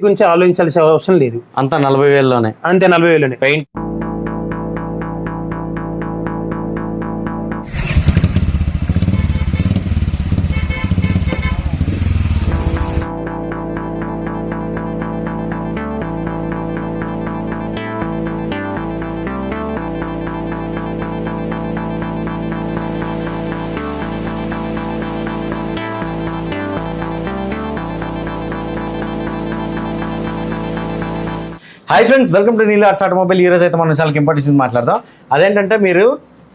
గురించి ఆలోచించాల్సిన అవసరం లేదు. అంతా 40,000లోనే. అంతే 40,000లోనే. Paint hi friends, welcome to Neelu arts automobile. ఈ రోజు అయితే మనం చాలా ఇంపార్టెంట్ మాట్లాడదాం. అదేంటంటే మీరు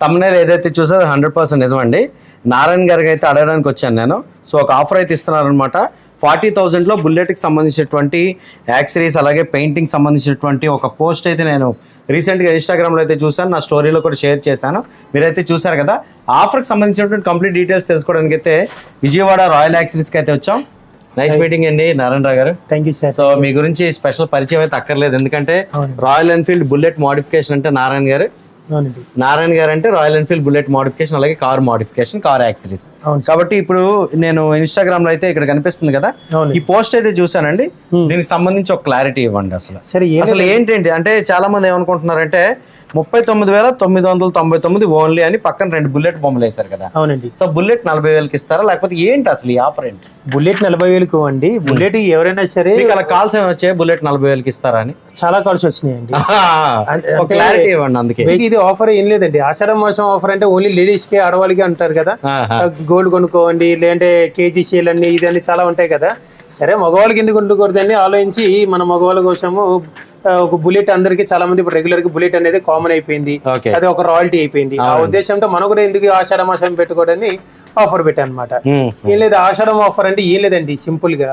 తమ్మునేలు ఏదైతే చూసారో 100% నిజమండి. నారాయణ గారికి అయితే అడగడానికి వచ్చాను నేను. సో ఒక ఆఫర్ అయితే ఇస్తున్నారనమాట. 40,000లో బుల్లెట్కి సంబంధించినటువంటి యాక్సరీస్ అలాగే పెయింటింగ్ సంబంధించినటువంటి ఒక పోస్ట్ అయితే నేను రీసెంట్గా ఇన్స్టాగ్రామ్లో అయితే చూసాను, నా స్టోరీలో కూడా షేర్ చేశాను. మీరైతే చూసారు కదా. ఆఫర్కి సంబంధించినటువంటి కంప్లీట్ డీటెయిల్స్ తెలుసుకోవడానికి అయితే విజయవాడ రాయల్ యాక్సరీస్కి అయితే వచ్చాం. నైస్ మీటింగ్ అండి నారాయణరావు గారు. Thank you sir. సో మీ గురించి స్పెషల్ పరిచయం అయితే అక్కర్లేదు, ఎందుకంటే రాయల్ ఎన్ఫీల్డ్ బుల్లెట్ మోడిఫికేషన్ అంటే నారాయణ గారు అంటే రాయల్ ఎన్ఫీల్డ్ బుల్లెట్ మోడిఫికేషన్ అలాగే కార్ మోడిఫికేషన్, కార్ యాక్సరీస్. కాబట్టి ఇప్పుడు నేను ఇన్స్టాగ్రామ్ లో అయితే ఇక్కడ కనిపిస్తుంది కదా, ఈ పోస్ట్ అయితే చూసానండి. దీనికి సంబంధించి ఒక క్లారిటీ ఇవ్వండి. అసలు ఏంటంటే అంటే చాలా మంది ఏమనుకుంటున్నారంటే 39,999 ఓన్లీ అని పక్కన 2 బుల్లెట్ బొమ్మలు వేశారు కదా. అవునండి. సో బుల్లెట్ 40,000కి ఇస్తారా, లేకపోతే ఏంటి అసలు ఈ ఆఫర్ ఏంటి? బుల్లెట్ 40,000కు అండి. బుల్లెట్ ఎవరైనా సరే అలా కాల్స్ ఏమైనా వచ్చాయి బుల్లెట్ 40,000కి ఇస్తారా అని? చాలా కాల్స్ వచ్చినాయండి. క్లారిటీ ఇవ్వండి. అందుకే ఇది ఆఫర్ ఏం లేదండి. ఆషాఢ మాసం ఆఫర్ అంటే ఓన్లీ లేడీస్ కి, ఆడవాళ్ళకి అంటారు కదా. గోల్డ్ కొనుక్కోండి, లేదంటే కేజీ సేల్ అన్ని ఇది అన్ని చాలా ఉంటాయి కదా. సరే మగవాళ్ళకి ఎందుకు కొనుక్కోకూడదని ఆలోచించి మన మగవాళ్ళ కోసము ఒక బుల్లెట్, అందరికి చాలా మంది ఇప్పుడు రెగ్యులర్ గా బుల్లెట్ అనేది కామన్ అయిపోయింది, అది ఒక రాయల్టీ అయిపోయింది. ఆ ఉద్దేశంతో మనం కూడా ఎందుకు ఆషాఢ మాసం పెట్టుకోవడానికి ఆఫర్ పెట్టాను అనమాట. ఏం లేదు, ఆషాఢం ఆఫర్ అంటే ఏం లేదండి. సింపుల్ గా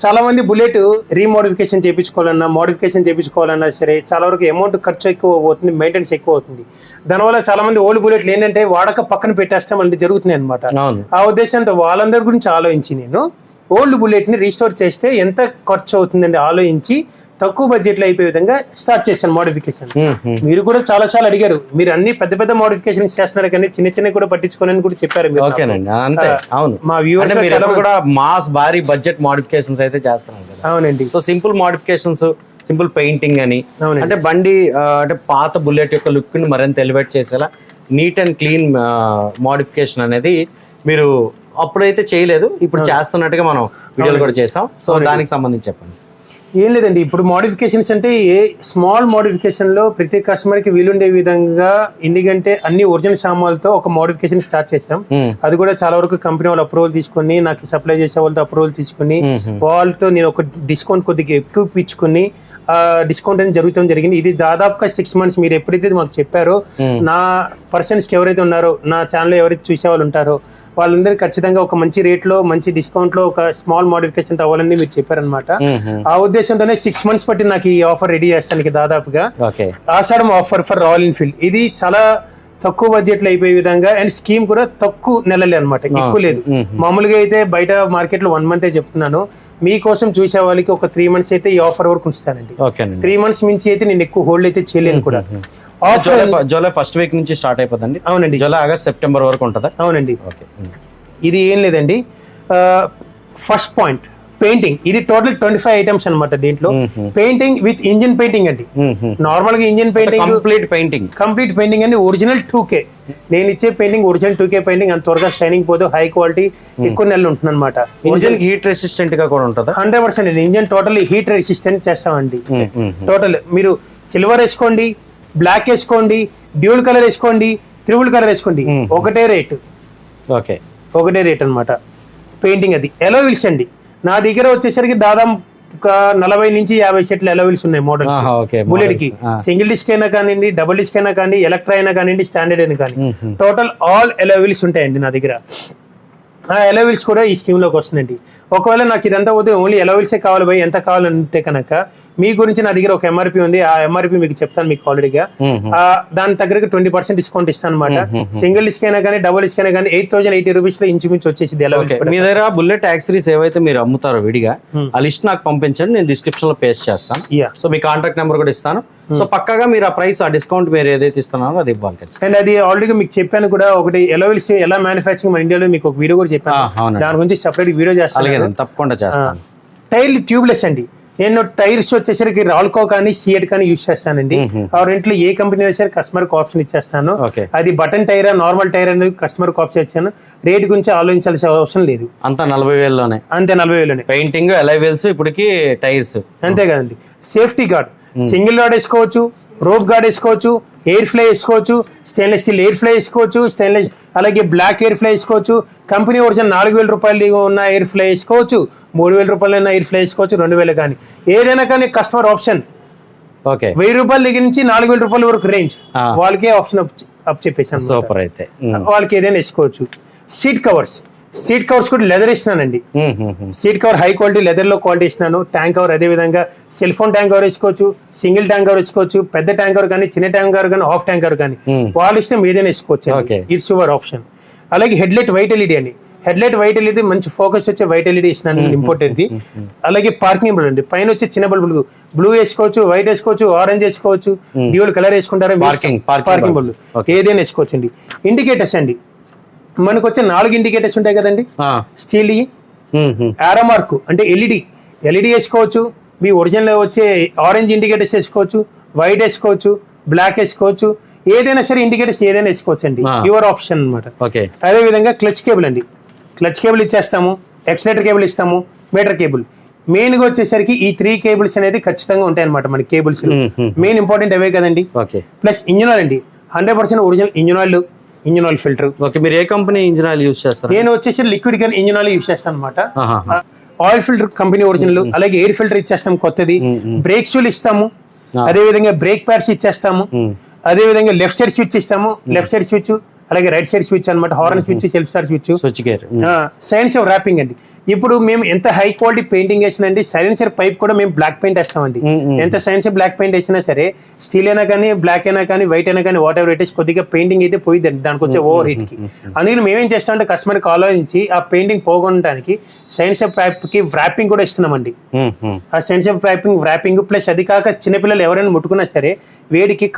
చాలా మంది బుల్లెట్ రీమోడిఫికేషన్ చేయించుకోవాలన్నా, మోడిఫికేషన్ చేయించుకోవాలన్నా సరే చాలా వరకు అమౌంట్ ఖర్చు ఎక్కువ అవుతుంది, మెయింటెనెన్స్ ఎక్కువ అవుతుంది. దానివల్ల చాలా మంది ఓల్డ్ బుల్లెట్లు ఏంటంటే వాడక పక్కన పెట్టేస్తాం అంటే జరుగుతున్నాయి అనమాట. ఆ ఉద్దేశంతో వాళ్ళందరి గురించి ఆలోచించి నేను ఓల్డ్ బుల్లెట్ ని రీస్టోర్ చేస్తే ఎంత ఖర్చు అవుతుందండి ఆలోచించి తక్కువ బడ్జెట్ లో అయిపోయే విధంగా స్టార్ట్ చేశాను మోడిఫికేషన్. మీరు కూడా చాలా సార్లు అడిగారు, మీరు అన్ని పెద్ద పెద్ద మోడిఫికేషన్ చేస్తున్నారు కానీ చిన్న చిన్న కూడా పట్టించుకోనని కూడా చెప్పారు. మా వ్యూవర్స్ కూడా మాస్ భారీ బడ్జెట్ మోడిఫికేషన్స్ అయితే చేస్తున్నారు కదా. అవునండి. So simple modifications, simple painting అని అంటే బండి అంటే పాత బుల్లెట్ యొక్క లుక్ ని మరింత ఎలివేట్ చేసేలా నీట్ అండ్ క్లీన్ మోడిఫికేషన్ అనేది మీరు అప్పుడైతే చేయలేదు, ఇప్పుడు చేస్తున్నట్టుగా మనం వీడియోలు కూడా చేసాం. సో దానికి సంబంధించి చెప్పండి. ఏం లేదండి, ఇప్పుడు మోడిఫికేషన్స్ అంటే ఏ స్మాల్ మోడిఫికేషన్ లో ప్రతి కస్టమర్ కి వీలుండే విధంగా, ఎందుకంటే అన్ని ఒరిజినల్ సామాన్లతో ఒక మోడిఫికేషన్ స్టార్ట్ చేసాం. అది కూడా చాలా వరకు కంపెనీ వాళ్ళు అప్రూవల్ తీసుకుని, నాకు సప్లై చేసే వాళ్ళతో అప్రూవల్ తీసుకుని, వాళ్ళతో నేను ఒక డిస్కౌంట్ కొద్దిగా ఎక్కువ ఇచ్చుకుని డిస్కౌంట్ అనేది జరిగింది. ఇది దాదాపుగా 6 months మీరు ఎప్పుడైతే మాకు చెప్పారో, నా పర్సన్స్ కి ఎవరైతే ఉన్నారో, నా ఛానల్ ఎవరైతే చూసే వాళ్ళు ఉంటారో వాళ్ళందరికీ ఖచ్చితంగా ఒక మంచి రేట్ లో, మంచి డిస్కౌంట్ లో ఒక స్మాల్ మోడిఫికేషన్ అవ్వాలని మీరు చెప్పారనమాట. ఆ ఉద్దేశంతోనే 6 months పట్టి నాకు ఈ ఆఫర్ రెడీ చేస్తానికి దాదాపుగా ఆషాఢం ఆఫర్ ఫర్ రాయల్ ఎన్ఫీల్డ్. ఇది చాలా తక్కువ బడ్జెట్ లో అయిపోయే విధంగా, అండ్ స్కీమ్ కూడా తక్కువ నెలలే అనమాట, ఎక్కువ లేదు. మామూలుగా అయితే బయట మార్కెట్ లో 1 month చెప్తున్నాను, మీకోసం చూసే వాళ్ళకి ఒక 3 months అయితే ఈ ఆఫర్ వరకు ఉంచుతానండి. 3 months మించి అయితే నేను ఎక్కువ హోల్డ్ అయితే చేయలేను కూడా. జూలై ఫస్ట్ వీక్ నుంచి స్టార్ట్ అయిపోతుంది. అవునండి. జూలై, ఆగస్ట్, సెప్టెంబర్ వరకు ఉంటుందా? అవునండి. ఇది ఏం లేదండి, ఫస్ట్ పాయింట్ పెయింటింగ్. ఇది టోటల్ 25 ఐటమ్స్ అనమాట. దీంట్లో పెయింటింగ్ విత్ ఇంజిన్ పెయింటింగ్ అండి. నార్మల్ గా ఇంజిన్ పెయింటింగ్, కంప్లీట్ పెయింటింగ్ అండి. ఒరిజినల్ 2K నేను ఇచ్చే పెయింటింగ్, ఒరిజినల్ 2K పెయింటింగ్. అంత త్వరగా షైనింగ్ పోదు, హై క్వాలిటీ, ఎక్కువ నెలలు ఉంటుంది అనమాట. ఇంజిన్ హీట్ రెసిస్టెంట్ గా కూడా ఉంటుంది. 100% ఇంజిన్ టోటల్ హీట్ రెసిస్టెంట్ చేస్తామండి. టోటల్ మీరు సిల్వర్ వేసుకోండి, బ్లాక్ వేసుకోండి, డ్యూల్ కలర్ వేసుకోండి, త్రిబుల్ కలర్ వేసుకోండి, ఒకటే రేట్ అనమాట పెయింటింగ్. అది ఎలోవిల్స్ అండి. నా దగ్గర వచ్చేసరికి దాదాపు 40 నుంచి 50 సెట్లు ఎలోవిల్స్ ఉన్నాయి మోడల్స్ బుల్లెట్ కి. సింగిల్ డిస్క్ అయినా కానివ్వండి, డబుల్ డిస్క్ అయినా కానీ, ఎలక్ట్రా అయినా కానివ్వండి, స్టాండర్డ్ అయినా కానీ, టోటల్ ఆల్ ఎలోవిల్స్ ఉంటాయండి నా దగ్గర. ఆ ఎలోవిల్స్ కూడా ఈ స్కీమ్ లోకి వస్తుందండి. ఒకవేళ నాకు ఇదంతా పోతే ఓన్లీ ఎలోవిల్సే కావాలి భయ్, ఎంత కావాలంటే కనుక మీ గురించి నా దగ్గర ఒక ఎంఆర్పీ ఉంది. ఆ ఎంఆర్పీ మీకు చెప్తాను మీకు ఆల్రెడీగా. దాని దగ్గరకు 20% డిస్కౌంట్ ఇస్తాను అనమాట. సింగిల్ డిస్క్ అయినా కానీ, డబుల్ డిస్క్ అయినా కానీ 8,080 రూపీస్ లో ఇంచుమించు వచ్చేసింది ఎలోవిల్స్. మీ దగ్గర బుల్లెట్ యాక్సరీస్ ఏవైతే మీరు అమ్ముతారో విడిగా, ఆ లిస్ట్ నాకు పంపించండి, నేను డిస్క్రిప్షన్ లో పేస్ట్ చేస్తాను. సో మీ కాంటాక్ట్ నెంబర్ కూడా ఇస్తాను. సో పక్కగా మీరు ఆ ప్రైస్, ఆ డిస్కౌంట్ మీరు ఏదైతే ఇస్తున్నారో అది ఇవ్వాలి. అండ్ అది ఆల్రెడీ మీకు చెప్పాను కూడా, ఒకటి ఎలోవిల్స్ ఎలా మ్యానుఫ్యాక్చరింగ్ మన ఇండియాలో మీకు ఒక వీడియో కూడా చెప్పాను, దాని గురించి సెపరేట్ వీడియో చేస్తాను, తప్పకుండా చేస్తాను. టైర్లు ట్యూబ్లెస్ అండి. నేను టైర్స్ వచ్చేసరికి రాల్కో కానీ సియట్ కానీ యూజ్ చేస్తానండి. ఆ రెంట్లో ఏ కంపెనీ సరే కస్టమర్ కి ఆప్షన్ ఇచ్చేస్తాను. అది బటన్ టైర్ నార్మల్ టైర్ అనేది కస్టమర్ కి ఆప్షన్ ఇచ్చాను. రేట్ గురించి ఆలోచించాల్సిన అవసరం లేదు. అంత 40,000లోనే, అంతే 40,000లోనే. పెయింటింగ్, అలై వీల్స్, ఇప్పటికి టైర్స్ అంతే కదండి. సేఫ్టీ గార్డ్ సింగిల్ గార్డ్ వేసుకోవచ్చు, రోప్ గార్డ్ వేసుకోవచ్చు, ఎయిర్ ఫ్లై వేసుకోవచ్చు, స్టెయిన్లెస్ స్టీల్ ఎయిర్ ఫ్లై వేసుకోవచ్చు, స్టెయిన్లెస్ అలాగే బ్లాక్ ఎయిర్ ఫ్లై వేసుకోవచ్చు. కంపెనీ ఒరిజినల్ 4,000 రూపాయలు ఉన్న ఎయిర్ ఫ్లై వేసుకోవచ్చు, 3,000 రూపాయలు ఉన్న ఎయిర్ ఫ్లై వేసుకోవచ్చు, 2,000 కానీ ఏదైనా కానీ కస్టమర్ ఆప్షన్. ఓకే, 1,000 రూపాయల దగ్గర నుంచి 4,000 రూపాయల వరకు రేంజ్ వాళ్ళకే ఆప్షన్ అప్ చెప్పేసాను. సూపర్. అయితే వాళ్ళకి ఏదైనా వేసుకోవచ్చు. సీట్ కవర్స్ కూడా లెదర్ ఇస్తున్నానండి. Seat cover high quality leather low quality ఇస్తున్నాను. ట్యాంక్ కవర్ అదే విధంగా సెల్ ఫోన్ ట్యాంక్ కవర్ వేసుకోవచ్చు, సింగిల్ ట్యాంక్ కవర్ వేసుకోవచ్చు, పెద్ద ట్యాంక్ కవర్ కానీ, చిన్న ట్యాంక్ కవర్ కానీ, హాఫ్ ట్యాంక్ కవర్ కానీ వాళ్ళు ఇష్టం ఏదైనా వేసుకోవచ్చు. It's your option. అలాగే హెడ్లైట్ వైట్ ఎల్ఈడి అండి. హెడ్లైట్ వైట్ ఎల్ఈడి మంచి ఫోకస్ వచ్చే వైట్ ఎల్ఈడి ఇస్తున్నాను, ఇంపార్టెంట్. అలాగే పార్కింగ్ బల్బ్ అండి. పైన వచ్చి చిన్న బల్బులు బ్లూ వేసుకోవచ్చు, వైట్ వేసుకోవచ్చు, ఆరెంజ్ వేసుకోవచ్చు, డ్యూయల్ కలర్ వేసుకుంటారా పార్కింగ్ బల్బ్ ఏదైనా వేసుకోవచ్చు అండి. ఇండికేటర్స్ అండి, మనకు వచ్చే 4 ఇండికేటర్స్ ఉంటాయి కదండి. స్టీల్ ఆరో మార్క్ అంటే ఎల్ఈడి వేసుకోవచ్చు. మీ ఒరిజినల్ వచ్చే ఆరెంజ్ ఇండికేటర్స్ వేసుకోవచ్చు, వైట్ వేసుకోవచ్చు, బ్లాక్ వేసుకోవచ్చు, ఏదైనా సరే ఇండికేటర్స్ ఏదైనా వేసుకోవచ్చు అండి. యువర్ ఆప్షన్ అనమాట. అదే విధంగా క్లచ్ కేబుల్ అండి. క్లచ్ కేబుల్ ఇచ్చేస్తాము, ఎక్సలేటర్ కేబుల్ ఇస్తాము, మీటర్ కేబుల్. మెయిన్ గా వచ్చేసరికి ఈ 3 కేబుల్స్ అనేది ఖచ్చితంగా ఉంటాయి అనమాట మన కేబుల్స్. మెయిన్ ఇంపార్టెంట్ అవే కదండి. ప్లస్ ఇంజిన్ ఆయిల్ అండి, 100% original engine oil filter. Okay, మీరు ఏ కంపెనీ ఇంజిన్ ఆయిల్ యూజ్ చేస్తారు? నేను వచ్చేసి liquid gun engine oil use చేస్తాను అనమాట. ఆయిల్ ఫిల్టర్ కంపెనీ ఒరిజినల్, అలాగే ఎయిర్ ఫిల్టర్ ఇచ్చేస్తాం కొత్తది, బ్రేక్ షూలు ఇస్తాము, అదే విధంగా బ్రేక్ ప్యాడ్స్ ఇచ్చేస్తాము, అదే విధంగా లెఫ్ట్ సైడ్ స్విచ్ ఇస్తాము, లెఫ్ట్ సైడ్ స్విచ్ అలాగే రైట్ సైడ్ స్విచ్ అనమాట, horn switch, self start switch, silencer wrapping అండి. ఇప్పుడు మేము ఎంత హై క్వాలిటీ పెయింటింగ్ వేసినండి, సైలెన్సర్ పైప్ కూడా మేము బ్లాక్ పెయింట్ వేస్తామండి. ఎంత సైలెన్సర్ బ్లాక్ పెయింట్ వేసినా సరే స్టీల్ అయినా కానీ, బ్లాక్ అయినా కానీ, వైట్ అయినా కానీ, వాట్ ఎవర్ ఇట్ ఇస్, కొద్దిగా పెయింటింగ్ అయితే పోయిద్దండి దానికి వచ్చే ఓవర్ హీట్ కి. అందుకని మేమేం చేస్తామంటే కస్టమర్ కి ఆలోచించి ఆ పెయింటింగ్ పోగొనడానికి సైలెన్సర్ పైప్ కి వ్రాపింగ్ కూడా ఇస్తున్నామండి. ఆ సైలెన్సర్ వ్రాపింగ్ ప్లస్ అది కాక చిన్నపిల్లలు ఎవరైనా ముట్టుకున్నా సరే వేడికి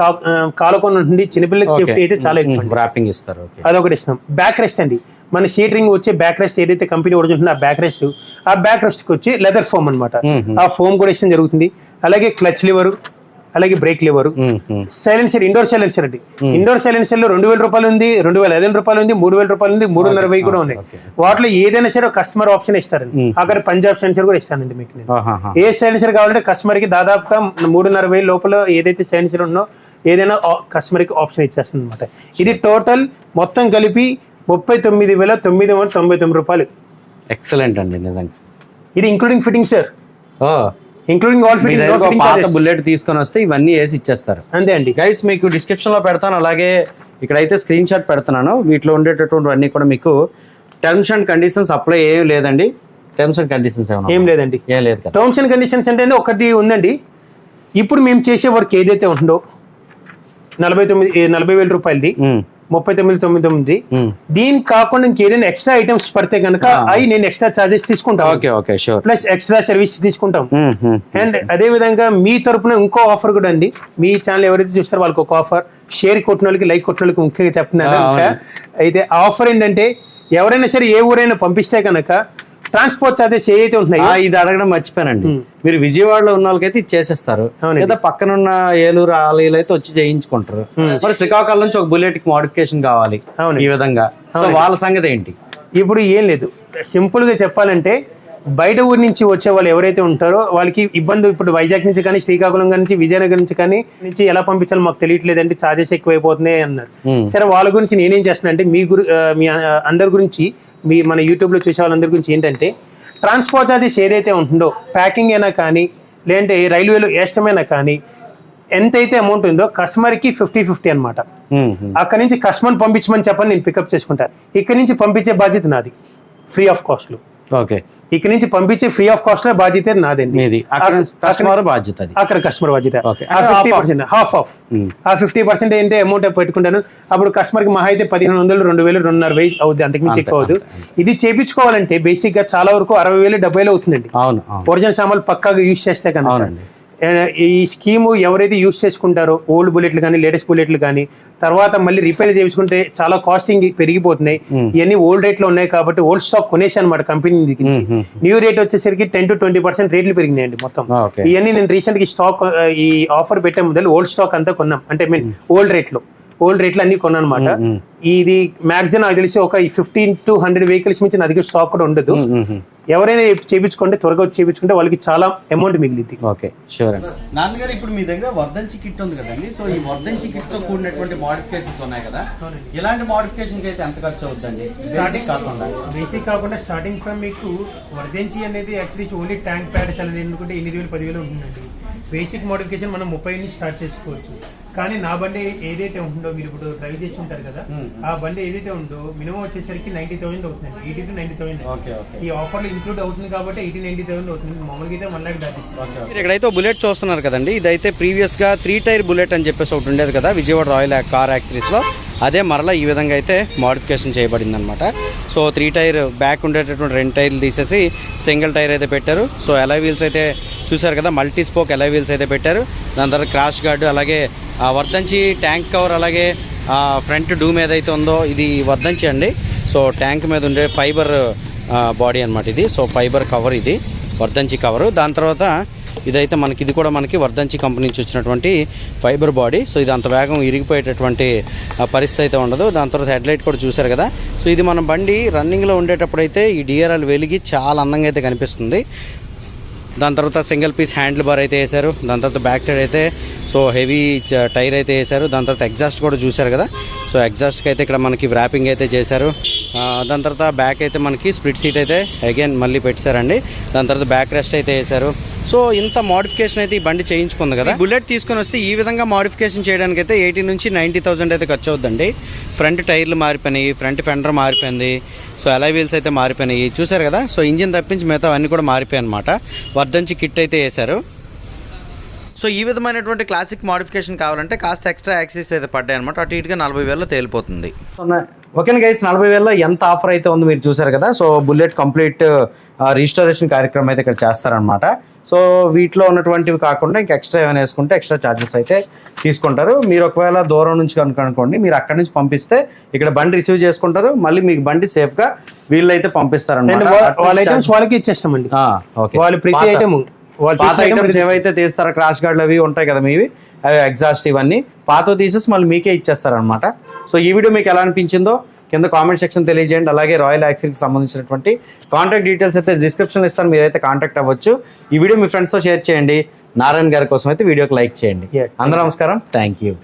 కాలకుండా నుండి చిన్నపిల్లలకి సేఫ్టీ అయితే చాలా ఎక్కువ వ్రాపింగ్ ఇస్తారు. అదొకటి ఇస్తున్నాం. బ్యాక్ రెస్ట్ అండి, మన సీట్ రింగ్ వచ్చే బ్యాక్ రెస్ట్ ఏదైతే కంపెనీ ఒరిజినల్ ఆ బ్యాక్ రెస్ట్ కి వచ్చి లెదర్ ఫోమ్ అనమాట. ఆ ఫోమ్ కూడా ఇష్టం జరుగుతుంది. అలాగే క్లచ్ లివర్, అలాగే brake lever. Silencer, indoor silencer అండి. ఇండోర్ సైలెన్సర్ లో 2,000 రూపాయలు ఉంది, 2,500 రూపాయలు ఉంది, 3,000 రూపాయలు ఉంది, 3,500 కూడా ఉన్నాయి. వాటిలో ఏదైనా సరే కస్టమర్ ఆప్షన్ ఇస్తారండి. అక్కడ పంజాబ్ సైలెన్సర్ కూడా ఇస్తానండి మీకు. ఏ సైలెన్సర్ కావాలంటే కస్టమర్ కి దాదాపుగా 3,500 లోపల ఏదైతే సైలెన్సర్ ఉన్నో ఏదైనా కస్టమర్ కి ఆప్షన్ ఇచ్చేస్తుంది అనమాట. ఇది టోటల్ మొత్తం కలిపి 39,999 రూపాయలు. ఎక్సలెంట్ అండి నిజంగా. ఇది including fitting sir, including all fitting. పాత బుల్లెట్ తీసుకొని వస్తే ఇవన్నీ వేసి ఇచ్చేస్తారు. అంతే అండి. గైస్ మీకు డిస్క్రిప్షన్ లో పెడతాను, అలాగే ఇక్కడైతే స్క్రీన్ షాట్ పెడుతున్నాను. వీటిలో ఉండేటటువంటివన్నీ కూడా మీకు టర్మ్స్ అండ్ కండిషన్స్ అప్లై ఏం లేదండి. టర్మ్స్ అండ్ కండిషన్స్ ఏం లేదండి. ఏం లేదు. టర్మ్స్ అండ్ కండిషన్స్ అంటే ఒకటి ఉందండి. ఇప్పుడు మేము చేసే వర్క్ ఏదైతే ఉంటుందో 40,000 రూపాయలది, 39,999. దీని కాకుండా ఇంకేదైనా ఎక్స్ట్రా ఐటమ్స్ పడితే కనుక అవి నేను ఎక్స్ట్రా చార్జెస్ తీసుకుంటాం, ప్లస్ ఎక్స్ట్రా సర్వీస్ తీసుకుంటాం. అండ్ అదే విధంగా మీ తరపున ఇంకో ఆఫర్ కూడా అండి. మీ ఛానల్ ఎవరైతే చూస్తారో వాళ్ళకి ఒక ఆఫర్, షేర్ కొట్టిన వాళ్ళకి, లైక్ కొట్టిన వాళ్ళకి ముఖ్యంగా చెప్తున్నారు. అయితే ఆఫర్ ఏంటంటే ఎవరైనా సరే ఏ ఊరైనా పంపిస్తే కనుక ట్రాన్స్పోర్ట్ చార్జెస్ ఏదైతే ఉంటున్నాయో, ఇది అడగడం మర్చిపోయానండి, మీరు విజయవాడలో ఉన్న వాళ్ళకైతే ఇది చేసేస్తారు, లేదా పక్కనున్న ఏలూరు ఆలయాలు అయితే వచ్చి చేయించుకుంటారు. మరి శ్రీకాకుళం నుంచి ఒక బుల్లెట్ కి మోడిఫికేషన్ కావాలి ఈ విధంగా, వాళ్ళ సంగతి ఏంటి? ఇప్పుడు ఏం లేదు, సింపుల్ గా చెప్పాలంటే బయట ఊరి నుంచి వచ్చే వాళ్ళు ఎవరైతే ఉంటారో వాళ్ళకి ఇబ్బంది. ఇప్పుడు వైజాగ్ నుంచి కానీ, శ్రీకాకుళం నుంచి, విజయనగరం నుంచి కానీ ఎలా పంపించాలో మాకు తెలియట్లేదంటే చార్జెస్ ఎక్కువైపోతున్నాయి అన్నారు. సరే, వాళ్ళ గురించి నేనేం చేస్తున్నా అంటే మీ అందరి గురించి, మన యూట్యూబ్ లో చూసే వాళ్ళందరి గురించి ఏంటంటే ట్రాన్స్పోర్ట్ చార్జెస్ ఏదైతే ఉంటుందో, ప్యాకింగ్ అయినా కానీ, లేదంటే రైల్వేలో వేసమైనా కానీ, ఎంతైతే అమౌంట్ ఉందో కస్టమర్ కి 50-50 అనమాట. అక్కడ నుంచి కస్టమర్ పంపించమని చెప్పని నేను పికప్ చేసుకుంటాను. ఇక్కడ నుంచి పంపించే బాధ్యత నాది, ఫ్రీ ఆఫ్ కాస్ట్ లో. ఓకే, ఇక్కడ నుంచి పంపించే ఫ్రీ ఆఫ్ కాస్ట్ లో బాధ్యత నాదండి. కస్టమర్ బాధ్యత, అక్కడ కస్టమర్ బాధ్యత. హాఫ్ ఆఫ్ ఆ 50% ఏంటి అమౌంట్ పెట్టుకుంటాను. అప్పుడు కస్టమర్ కి మహా అయితే 1,500, 2,000, 2,500 అవుద్ది, అంతకుమించి ఎక్కువ అవుతుంది. ఇది చేయించుకోవాలంటే బేసిక్ గా చాలా వరకు 60,000, 70,000 అవుతుందండి. ఒరిజినల్ సామాన్లు పక్కాగా యూజ్ చేస్తే కనుక. ఈ స్కీము ఎవరైతే యూస్ చేసుకుంటారో ఓల్డ్ బుల్లెట్లు కానీ లేటెస్ట్ బుల్లెట్లు కానీ తర్వాత మళ్ళీ రిపేర్ చేయించుకుంటే చాలా కాస్టింగ్ పెరిగిపోతున్నాయి. ఇవన్నీ ఓల్డ్ రేట్ లో ఉన్నాయి కాబట్టి ఓల్డ్ స్టాక్ కొనేసి అనమాట కంపెనీ న్యూ రేట్ వచ్చేసరికి 10 to 20% రేట్లు పెరిగినాయండి మొత్తం. ఇవన్నీ నేను రీసెంట్ గా స్టాక్ ఈ ఆఫర్ పెట్టే మొదలు ఓల్డ్ స్టాక్ అంతా కొన్నాం, అంటే మీన్ ఓల్డ్ రేట్లు అన్ని కొన్నాను అనమాట. ఇది మ్యాక్సిమం నాకు తెలిసి ఒక 15 to 100 వెహికల్స్ నుంచి నా దగ్గర స్టాక్ కూడా ఉండదు. ఎవరైనా చేయించుకుంటే త్వరగా వచ్చి చేయించుకుంటే వాళ్ళకి చాలా అమౌంట్ మిగిలింది. ఓకే షూర్ అండి. నాన్నగారు ఇప్పుడు మీ దగ్గర వర్ధంచి కిట్ ఉంది కదండి, సో ఈ వర్ధంచి కిట్ తో కూడినటువంటి మోడిఫికేషన్స్ ఉన్నాయి కదా, ఇలాంటి మోడిఫికేషన్ అయితే ఎంత ఖర్చు అవుతుందండి? బేసిక్ కాకుండా స్టార్టింగ్ ఫ్రమ్ మీకు వర్ధంచి అనేది యాక్చువల్లీ ఓన్లీ ట్యాంక్ ప్యాడ్స్ అనేది ఎందుకంటే 8,000 10,000 ఉంటుందండి. బేసిక్ మోడిఫికేషన్ మనం 30 నుంచి స్టార్ట్ చేసుకోవచ్చు. కానీ నా బండి ఏదైతే ఉంటుందో మీరు ఇప్పుడు డ్రైవ్ చేసి ఉంటారు కదా, ఆ బండి ఏదైతే ఉందో మినిమం వచ్చేసరికి 90,000 అవుతుందండి. 80 to 90,000 ఈ ఆఫర్ లో ఇంక్లూడ్ అవుతుంది కాబట్టి 80-90,000 అవుతుంది. మామూలుగా అయితే 1 lakh దాటిస్తుంది. మీరు ఇక్కడైతే బుల్లెట్ చూస్తున్నారు కదండి, ఇదైతే ప్రీవియస్ గా 3 టైర్ బుల్లెట్ అని చెప్పేసి ఒకటి ఉండేది కదా విజయవాడ రాయల్ కార్ యాక్సరీస్ లో, అదే మరలా ఈ విధంగా అయితే మోడిఫికేషన్ చేయబడింది అనమాట. సో 3 టైర్ బ్యాక్ ఉండేటటువంటి 2 టైర్లు తీసేసి సింగిల్ టైర్ అయితే పెట్టారు. సో అలాయ్ వీల్స్ అయితే చూసారు కదా, మల్టీ స్పోక్ అలాయ్ వీల్స్ అయితే పెట్టారు. దాని తర్వాత క్రాష్ గార్డు, అలాగే వర్ధంచి ట్యాంక్ కవర్, అలాగే ఫ్రంట్ డూమ్ ఏదైతే ఉందో ఇది వర్ధంచి అండి. సో ట్యాంక్ మీద ఉండే ఫైబర్ బాడీ అనమాట ఇది. సో ఫైబర్ కవర్ ఇది వర్ధంచి కవరు. దాని తర్వాత ఇదైతే మనకి ఇది కూడా మనకి వర్ధంచి కంపెనీ నుంచి వచ్చినటువంటి ఫైబర్ బాడీ. సో ఇది అంత వేగం ఇరిగిపోయేటటువంటి పరిస్థితి అయితే ఉండదు. దాని తర్వాత హెడ్లైట్ కూడా చూసారు కదా. సో ఇది మన బండి రన్నింగ్లో ఉండేటప్పుడు అయితే ఈ డిఆర్ఎల్ వెలిగి చాలా అందంగా అయితే కనిపిస్తుంది. దాని తర్వాత సింగిల్ పీస్ హ్యాండిల్ బార్ అయితే వేశారు. దాని తర్వాత బ్యాక్ సైడ్ అయితే సో హెవీ టైర్ అయితే వేశారు. దాని తర్వాత ఎగ్జాస్ట్ కూడా చూశారు కదా. సో ఎగ్జాస్ట్కి అయితే ఇక్కడ మనకి వ్రాపింగ్ అయితే చేశారు. దాని తర్వాత బ్యాక్ అయితే మనకి స్ప్లిట్ సీట్ అయితే అగైన్ మళ్ళీ పెట్టారండి. దాని తర్వాత బ్యాక్ రెస్ట్ అయితే వేశారు. సో ఇంత మోడిఫికేషన్ అయితే ఈ బండి చేయించుకుంది కదా. బుల్లెట్ తీసుకొని వస్తే ఈ విధంగా మోడిఫికేషన్ చేయడానికి అయితే 80 నుంచి 90,000 అయితే ఖర్చు అవుతుందండి. ఫ్రంట్ టైర్లు మారిపోయినాయి, ఫ్రంట్ ఫెండర్ మారిపోయింది, సో అలాయ్ వీల్స్ అయితే మారిపోయినాయి చూసారు కదా. సో ఇంజిన్ తప్పించి మిగతా అన్నీ కూడా మారిపోయాయి అనమాట. వర్ధంచి కిట్ అయితే వేశారు. సో ఈ విధమైనటువంటి క్లాసిక్ మోడిఫికేషన్ కావాలంటే కాస్త ఎక్స్ట్రా యాక్సెస్ అయితే పడ్డాయి అనమాట. అటు ఇటుగా 40,000లో తేలిపోతుంది. ఓకే గైస్, 40,000లో ఎంత ఆఫర్ అయితే ఉంది మీరు చూసారు కదా. సో బుల్లెట్ కంప్లీట్ రిజిస్టరేషన్ కార్యక్రమం అయితే ఇక్కడ చేస్తారనమాట. సో వీటిలో ఉన్నటువంటివి కాకుండా ఇంకా ఎక్స్ట్రా ఏమైనా వేసుకుంటే ఎక్స్ట్రా ఛార్జెస్ అయితే తీసుకుంటారు. మీరు ఒకవేళ దూరం నుంచి కనుకోండి, మీరు అక్కడి నుంచి పంపిస్తే ఇక్కడ బండి రిసీవ్ చేసుకుంటారు, మళ్ళీ మీకు బండి సేఫ్ గా వీళ్ళు అయితే పంపిస్తారన్నమాట. వాళ్ళకి ఇచ్చేస్తామండి. పాత ఐటమ్స్ ఏవైతే తీస్తారో క్రాష్ గార్డులు అవి ఉంటాయి కదా మీవి, అవి ఎగ్జాస్ట్ ఇవన్నీ పాత తీసేసి మళ్ళీ మీకే ఇచ్చేస్తారనమాట. సో ఈ వీడియో మీకు ఎలా అనిపించిందో కింద కామెంట్ సెక్షన్ తెలియజేయండి. అలాగే రాయల్ యాక్సరీకి సంబంధించినటువంటి కాంటాక్ట్ డీటెయిల్స్ అయితే డిస్క్రిప్షన్లో ఇస్తాను, మీరైతే కాంటాక్ట్ అవ్వచ్చు. ఈ వీడియో మీ ఫ్రెండ్స్తో షేర్ చేయండి. నారాయణ గారి కోసం అయితే వీడియోకి లైక్ చేయండి. అందరూ నమస్కారం. Thank you.